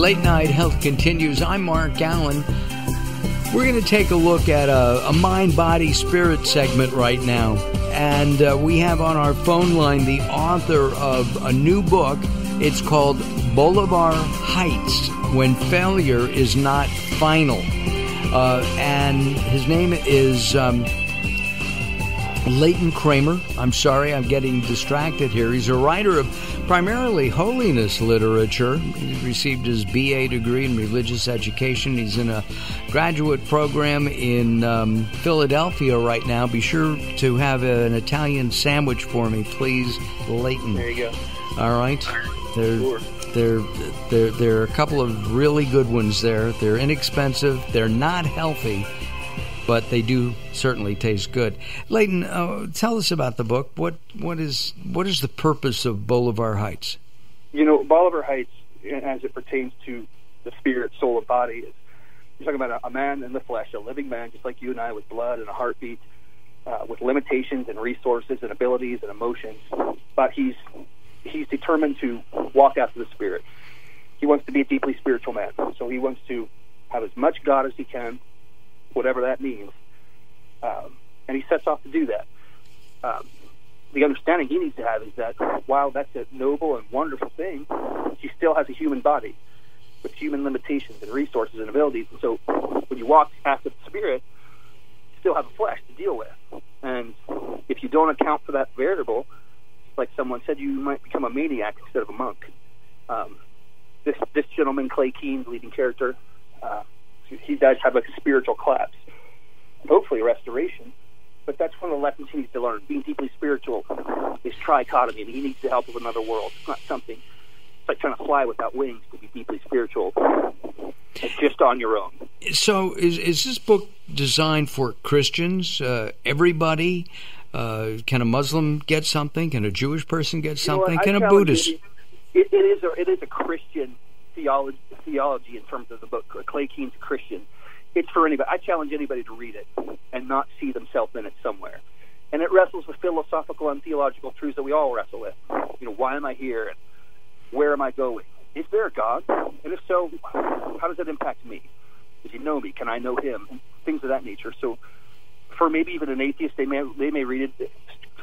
Late Night Health continues. I'm Mark Alyn. We're going to take a look at a mind, body, spirit segment right now. And we have on our phone line the author of a new book. It's called Bolivar Heights, When Failure is Not Final. And his name is Leighton Kramer. I'm sorry, I'm getting distracted here. He's a writer of primarily holiness literature. He received his BA degree in religious education. He's in a graduate program in Philadelphia right now. Be sure to have an Italian sandwich for me, please, Leighton. There you go. All right. Sure. There are a couple of really good ones there. They're inexpensive. They're not healthy, but they do certainly taste good. Leighton, tell us about the book. What is the purpose of Bolivar Heights? You know, Bolivar Heights, as it pertains to the spirit, soul, and body, is you're talking about a man in the flesh, a living man, just like you and I, with blood and a heartbeat, with limitations and resources and abilities and emotions. But he's determined to walk after the spirit. He wants to be a deeply spiritual man. So he wants to have as much God as he can, whatever that means. And he sets off to do that. The understanding he needs to have is that while that's a noble and wonderful thing, he still has a human body with human limitations and resources and abilities. And so when you walk after the spirit, you still have a flesh to deal with. And if you don't account for that variable, like someone said, you might become a maniac instead of a monk. This gentleman, Clay Keen's leading character, he does have like a spiritual collapse, hopefully a restoration. But that's one of the lessons he needs to learn. Being deeply spiritual is trichotomy, and he needs the help of another world. It's not something. It's like trying to fly without wings to be deeply spiritual. It's just on your own. So, is this book designed for Christians? Everybody? Can a Muslim get something? Can a Jewish person get something? Can a Buddhist? It is a Christian theology in terms of the book. Clay Keen's a Christian. It's for anybody. I challenge anybody to read it and not see themselves in it somewhere. And it wrestles with philosophical and theological truths that we all wrestle with. You know, why am I here? And where am I going? Is there a God? And if so, how does that impact me? Does he know me? Can I know him? Things of that nature. So for maybe even an atheist, they may read it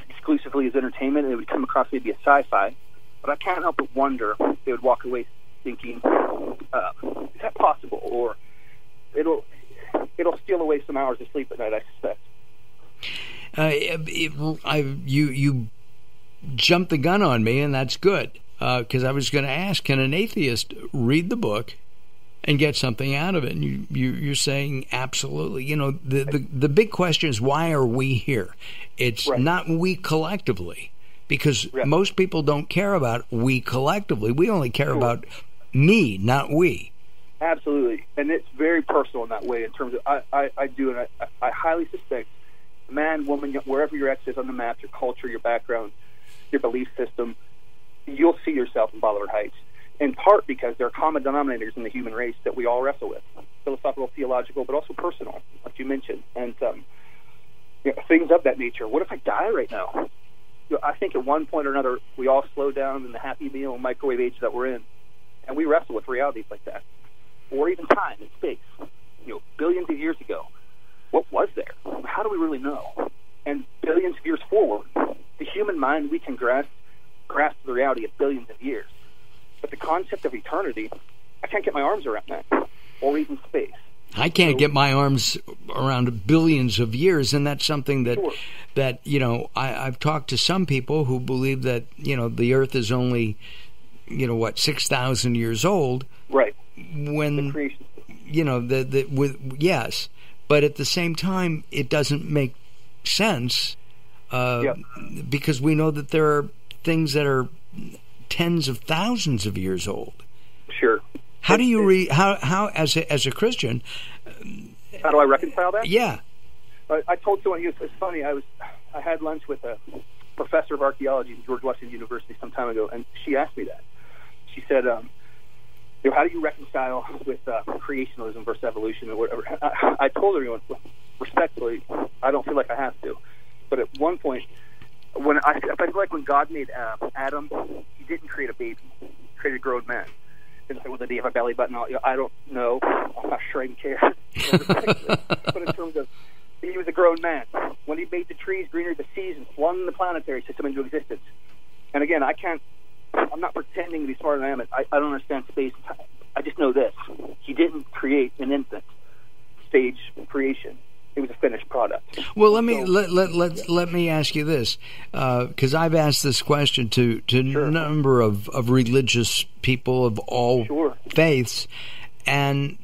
exclusively as entertainment, and it would come across maybe a sci-fi. But I can't help but wonder if they would walk away thinking, is that possible? Or it'll steal away some hours of sleep at night, I suspect. You jumped the gun on me, and that's good, because I was going to ask, can an atheist read the book and get something out of it? And you're saying absolutely. You know, the big question is, why are we here? It's right. Not we collectively, because most people don't care about we collectively. We only care about me, not we. Absolutely, and it's very personal in that way. In terms of, I do, and I highly suspect, man, woman, wherever your X is on the map, your culture, your background, your belief system, you'll see yourself in Bolivar Heights. In part because there are common denominators in the human race that we all wrestle with, philosophical, theological, but also personal, like you mentioned, and things of that nature. What if I die right now? You know, I think at one point or another, we all slow down in the happy meal microwave age that we're in, and we wrestle with realities like that. Or even time and space. You know, billions of years ago, what was there? How do we really know? And billions of years forward, the human mind, we can grasp the reality of billions of years. But the concept of eternity, I can't get my arms around that. Or even space. I can't get my arms around billions of years, and that's something that you know, I've talked to some people who believe that, you know, the Earth is only, 6,000 years old. Right. When, yes, but at the same time, it doesn't make sense because we know that there are things that are tens of thousands of years old. Sure. How do you how as a Christian? How do I reconcile that? Yeah. I told someone, it's funny. I had lunch with a professor of archaeology at George Washington University some time ago, and she asked me that. She said, how do you reconcile with creationism versus evolution or whatever? I told her, respectfully, I don't feel like I have to. But at one point, I feel like when God made Adam, he didn't create a baby. He created a grown man. And say, well, did he have a belly button? I don't know. I'm not sure I even care. But in terms of, he was a grown man. When he made the trees greener, the seas, and flung the planetary system into existence. And again, I'm not pretending to be smarter than I am. I don't understand space and time. I just know this. He didn't create an infant stage creation. It was a finished product. Well, let me ask you this, because I've asked this question to a number of religious people of all faiths, and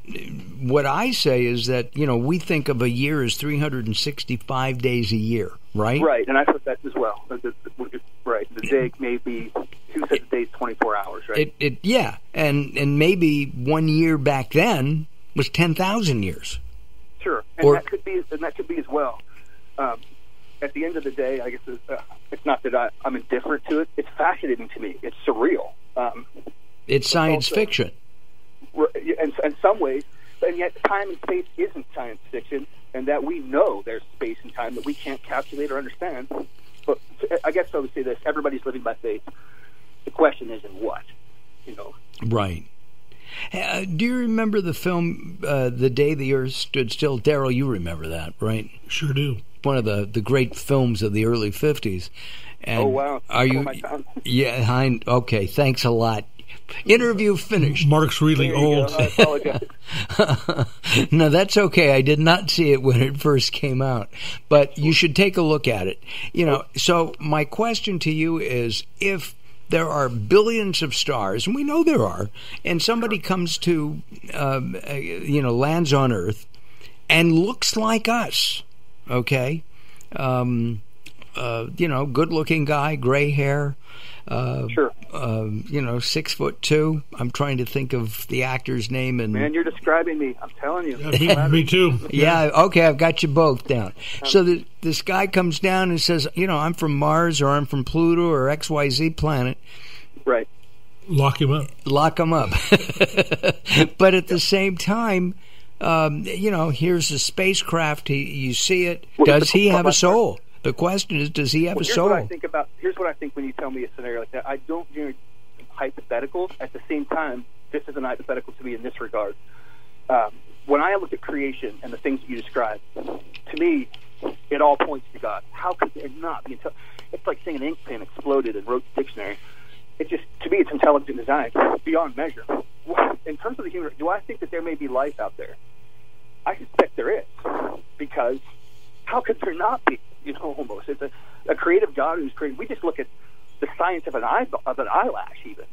what I say is that we think of a year as 365 days a year, right? Right, and I thought that as well. Right, the day may be 2 sets of days, 24 hours, right? And maybe 1 year back then was 10,000 years. Sure, and that could be as well. At the end of the day, I guess it's not that I'm indifferent to it. It's fascinating to me. It's surreal. It's science fiction. In some ways, and yet time and space isn't science fiction, and that we know there's space and time that we can't calculate or understand. But I guess I would say this: everybody's living by faith. The question is in what, Right. Do you remember the film The Day the Earth Stood Still? Daryl, you remember that, right? Sure do. One of the great films of the early 50s. And oh, wow. Are you? Yeah, okay, thanks a lot. Interview finished. Mark's really old. I apologize. No, that's okay. I did not see it when it first came out. But you should take a look at it. So my question to you is, if there are billions of stars, and we know there are, and somebody comes to, lands on Earth and looks like us, okay? Good-looking guy, gray hair, 6'2". I'm trying to think of the actor's name. And man, you're describing me. I'm telling you. Yeah, me too. Yeah, okay, I've got you both down. So this guy comes down and says, I'm from Mars, or I'm from Pluto, or XYZ planet. Right. Lock him up. But at the same time, here's a spacecraft. You see it. Does he have a soul? The question is, does he have a soul? Here's what I think when you tell me a scenario like that. I don't do hypotheticals. At the same time, this is an hypothetical to me in this regard. When I look at creation and the things that you described, to me, it all points to God. How could it not be? It's like saying an ink pen exploded and wrote the dictionary. To me, it's intelligent design beyond measure. In terms of the human, do I think that there may be life out there? I suspect there is, because how could there not be? Almost it's a creative God who's creating. We just look at the science of an eyelash, even,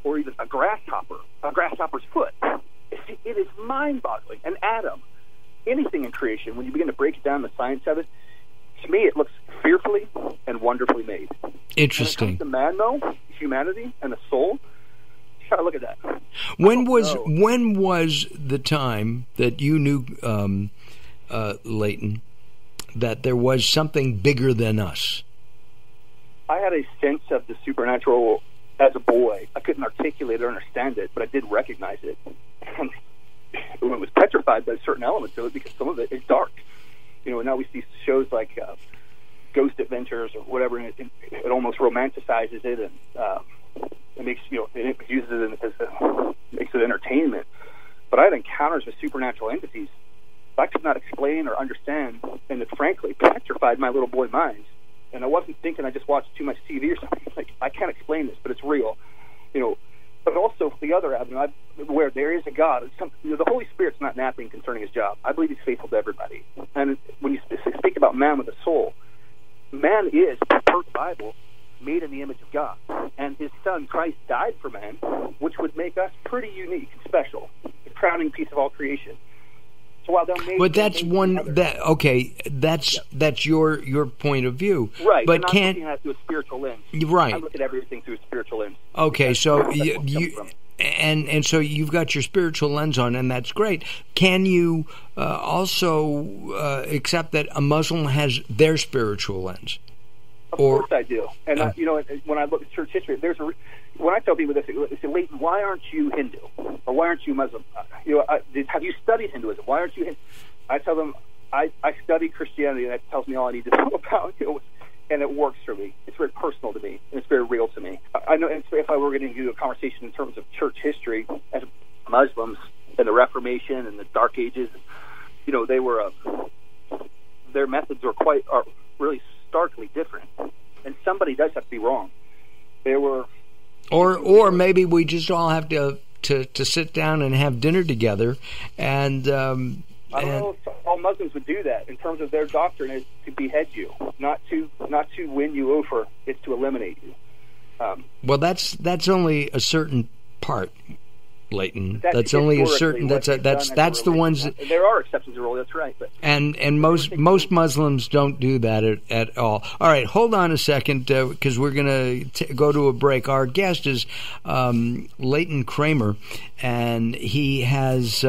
or even a grasshopper's foot. It is mind-boggling. An atom, anything in creation, when you begin to break down the science of it, to me, it looks fearfully and wonderfully made. Interesting. When it comes to man, though, humanity and the soul, you gotta look at that. When was the time that you knew, Leighton, that there was something bigger than us? I had a sense of the supernatural as a boy. I couldn't articulate or understand it, but I did recognize it. And I was petrified by certain elements of it, because some of it is dark. Now we see shows like Ghost Adventures or whatever, and it almost romanticizes it, and it makes it uses it makes it entertainment. But I had encounters with supernatural entities I could not explain or understand, and it frankly petrified my little boy mind. And I wasn't thinking I just watched too much TV or something. Like, I can't explain this, but it's real, But also the other avenue, where there is a God. The Holy Spirit's not napping concerning His job. I believe He's faithful to everybody. And when you speak about man with a soul, man is, per the Bible, made in the image of God, and His Son Christ died for man, which would make us pretty unique and special, the crowning piece of all creation. So while but that's that's your point of view, right? But I'm not looking at it through a spiritual lens, right? I look at everything through a spiritual lens. Okay, so so you've got your spiritual lens on, and that's great. Can you also accept that a Muslim has their spiritual lens? Of course I do. And when I look at church history, when I tell people this, they say, Leighton, why aren't you Hindu? Or why aren't you Muslim? Have you studied Hinduism? Why aren't you Hindu? I tell them, I study Christianity, and that tells me all I need to know about it. And it works for me. It's very personal to me, and it's very real to me. I I know if I were going to do a conversation in terms of church history, as Muslims and the Reformation and the Dark Ages, they were their methods are really starkly different, and somebody does have to be wrong. There were, or maybe we just all have to sit down and have dinner together, and I don't know if all Muslims would do that. In terms of their doctrine, is to behead you, not to win you over. It's to eliminate you. Well, that's only a certain part, Leighton. That's only a certain. That's the ones that, there are exceptions to the rule. That's right. But and most Muslims don't do that at all. All right, hold on a second because we're going to go to a break. Our guest is Leighton Kramer, and he has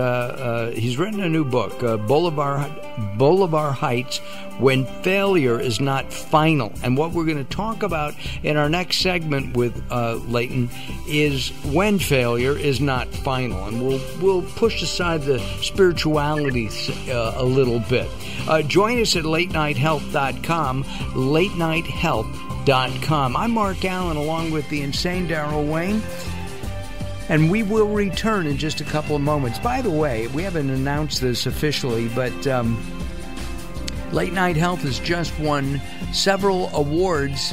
he's written a new book, Bolivar Heights, When Failure is Not Final. And what we're going to talk about in our next segment with Leighton is when failure is not final, and we'll push aside the spirituality a little bit. Join us at latenighthealth.com, latenighthealth.com. I'm Mark Alyn, along with the insane Daryl Wayne, and we will return in just a couple of moments. By the way, we haven't announced this officially, but Late Night Health has just won several awards,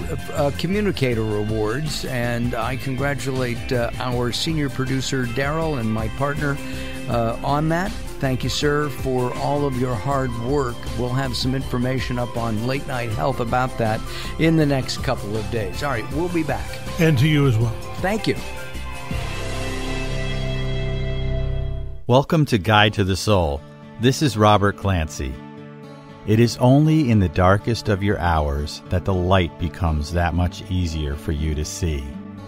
communicator awards, and I congratulate our senior producer, Daryl, and my partner on that. Thank you, sir, for all of your hard work. We'll have some information up on Late Night Health about that in the next couple of days. All right, we'll be back. And to you as well. Thank you. Welcome to Guide to the Soul. This is Robert Clancy. It is only in the darkest of your hours that the light becomes that much easier for you to see.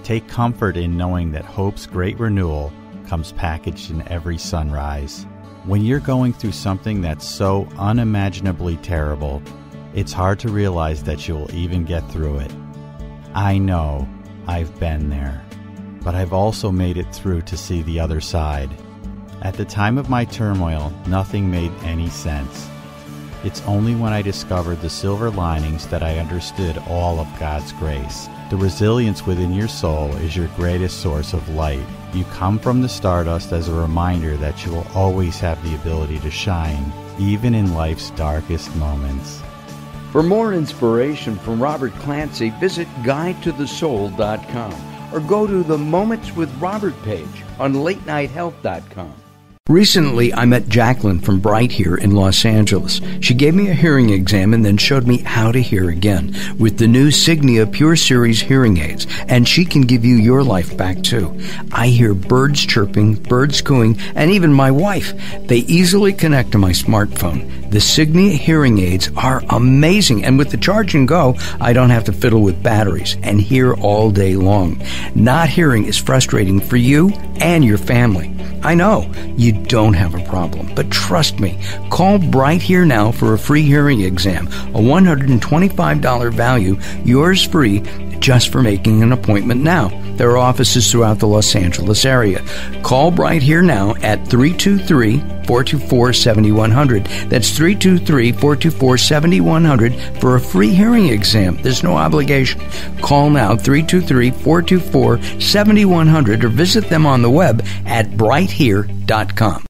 Take comfort in knowing that hope's great renewal comes packaged in every sunrise. When you're going through something that's so unimaginably terrible, it's hard to realize that you'll even get through it. I know, I've been there, but I've also made it through to see the other side. At the time of my turmoil, nothing made any sense. It's only when I discovered the silver linings that I understood all of God's grace. The resilience within your soul is your greatest source of light. You come from the stardust as a reminder that you will always have the ability to shine, even in life's darkest moments. For more inspiration from Robert Clancy, visit guidetothesoul.com or go to the Moments with Robert page on latenighthealth.com. Recently, I met Jacqueline from Bright here in Los Angeles. She gave me a hearing exam and then showed me how to hear again with the new Signia Pure Series hearing aids, and she can give you your life back too. I hear birds chirping, birds cooing, and even my wife. They easily connect to my smartphone. The Signia hearing aids are amazing, and with the charge and go, I don't have to fiddle with batteries and hear all day long. Not hearing is frustrating for you and your family. I know you don't have a problem, but trust me, call Bright Here now for a free hearing exam, a $125 value, yours free, just for making an appointment now. There are offices throughout the Los Angeles area. Call Bright Here now at 323-424-7100. That's 323-424-7100 for a free hearing exam. There's no obligation. Call now, 323-424-7100, or visit them on the web at brighthere.com.